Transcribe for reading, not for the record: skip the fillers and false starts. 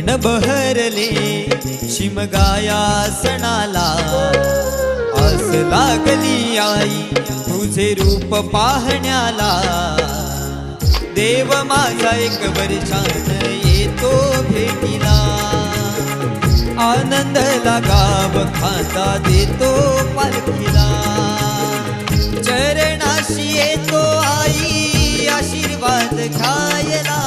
मन बहरले शिमगाया सणाला, आस लागली आई तुझे रूप पाहण्याला। देव माझा एक वर्षान येतो भेटीला, आनंद लागाव खांदा देतो पालखीला। चरणाशी येतो आई आशीर्वाद घ्यायला,